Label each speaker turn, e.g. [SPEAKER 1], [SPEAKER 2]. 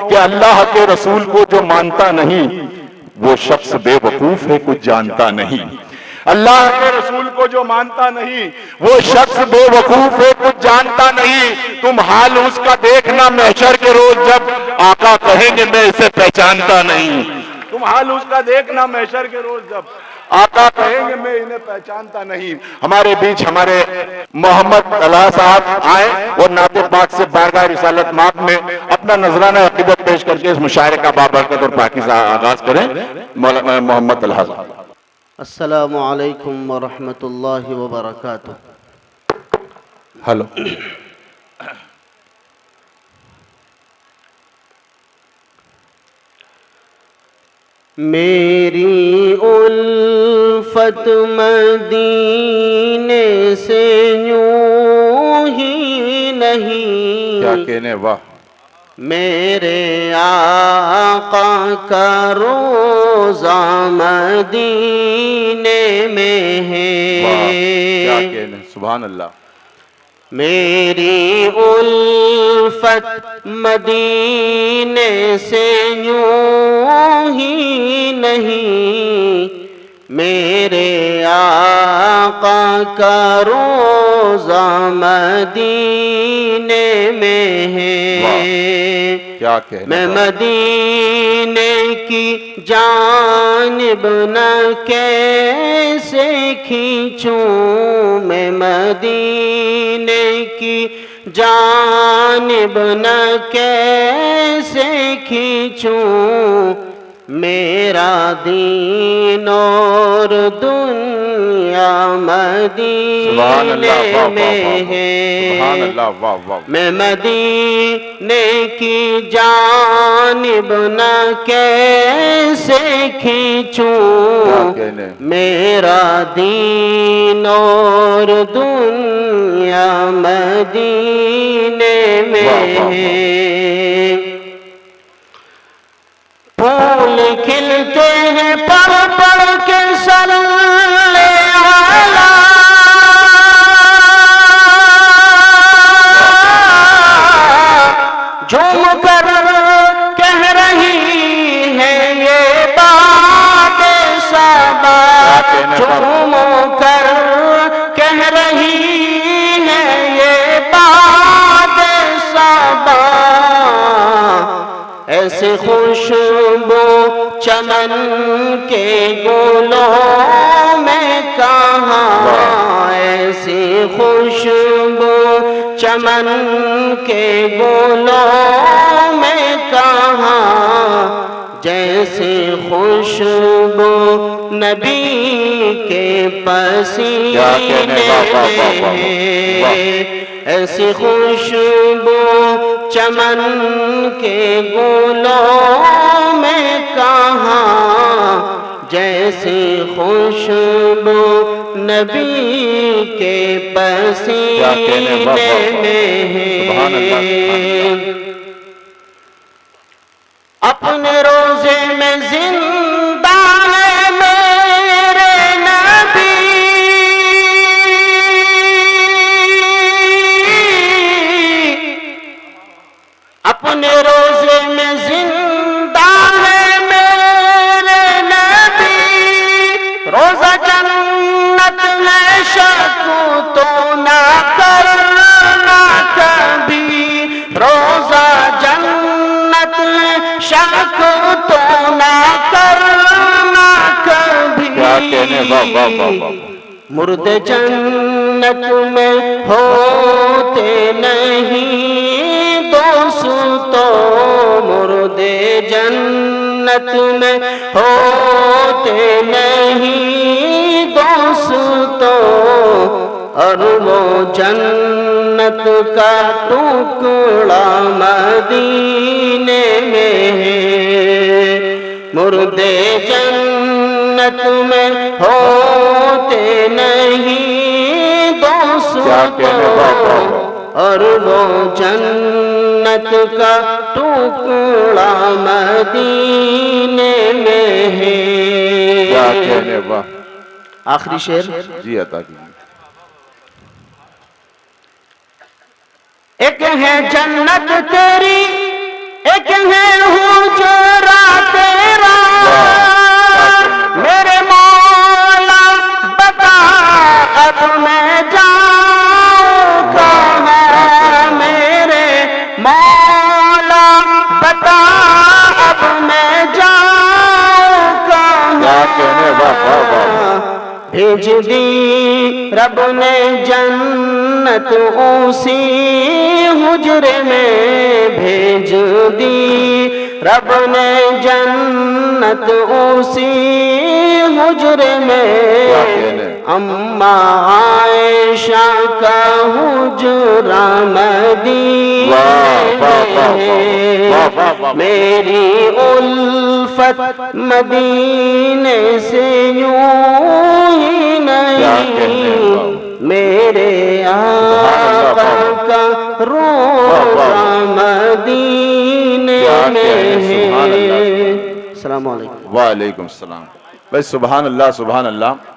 [SPEAKER 1] کہ اللہ کے رسول کو جو مانتا نہیں وہ شخص بے وقوف ہے، کچھ جانتا نہیں۔ اللہ کے رسول کو جو مانتا نہیں وہ شخص بے وقوف ہے، کچھ جانتا نہیں۔ تم حال اس کا دیکھنا محشر کے روز جب آقا کہیں گے میں اسے پہچانتا نہیں۔ تم حال اس کا دیکھنا محشر کے روز جب آقا کہیں گے میں انہیں پہچانتا نہیں۔ ہمارے بیچ ہمارے محمد طلحہ صاحب آئیں اور نعت پاک سے بارگاہ رسالت مآب میں اپنا نذرانہ عقیدت پیش کر کے اس مشاعرے کا بابرکت اور پاکیزہ آغاز کریں۔ محمد طلحہ صاحب۔
[SPEAKER 2] السلام علیکم ورحمۃ اللہ وبرکاتہ۔
[SPEAKER 1] ہلو۔
[SPEAKER 2] میری الفت مدینے سے یوں ہی نہیں،
[SPEAKER 1] کیا کہنے، واہ!
[SPEAKER 2] میرے آقا کا روضہ مدینے میں ہے،
[SPEAKER 1] کیا کہنے، سبحان اللہ۔
[SPEAKER 2] میری الفت مدینے سے یوں ہی نہیں، میرے آقا کا روضہ مدینے میں ہے۔
[SPEAKER 1] کیا کہنے،
[SPEAKER 2] میں مدینے کی جانب نہ کیسے کھینچوں، میں مدینے کی جانب نہ کیسے کھینچوں، میرا دین اور دنیا مدینے میں ہے۔ میں مدینے کی جانب نہ کیسے کھینچوں، میرا دین اور دنیا مدینے میں ہے۔ پھول کھلتے ہیں پڑھ پڑھ کے صلی علی، جھوم کر کہہ رہی ہے یہ بات صبا، جھوم کر کہہ رہی ہے یہ بات صبا، ایسے خوشبو چمن کے گلوں میں کہاں، ایسی خوشبو چمن کے گلوں میں کہاں، جیسے خوشبو نبی کے پسینے میں ہے، ایسی خوشبو چمن کے گلوں میں کہاں، جیسے خوشبو نبی کے پسینے میں ہے۔ اپنے روزے میں زندہ ہے میرے نبی، اپنے روزے میں زندہ ہے میرے نبی، روزہ جنت ہے شک تو نہ کرنا کبھی، روزہ جنت ہے شک تو نہ کرنا کبھی، مرد جنت میں ہوتے نہیں دوستو، مرد جنت میں ہوتے نہیں دوستو، اور وہ جنت کا ٹکڑا مدینے میں ہے، مرد جنت میں ہوتے نہیں دوستو، اور وہ جنت کا ٹکڑا مدینے میں ہے۔ آخری شعر
[SPEAKER 1] جی عطا کیجیے۔
[SPEAKER 2] ایک ہے جنت تیری، ایک ہے
[SPEAKER 1] کہنے واہ واہ واہ
[SPEAKER 2] بھیج دی رب نے جنت اسی حجرے میں بھیج دی رب نے جنت اسی حجرے میں اماں عائشہ کا حجرہ مدینے میں میری الفت مدینے سے یوں ہی نہیں میرے آقا کا روضہ مدینے میں ہے۔ السلام علیکم۔
[SPEAKER 1] وعلیکم السلام۔ بھائی سبحان اللہ سبحان اللہ۔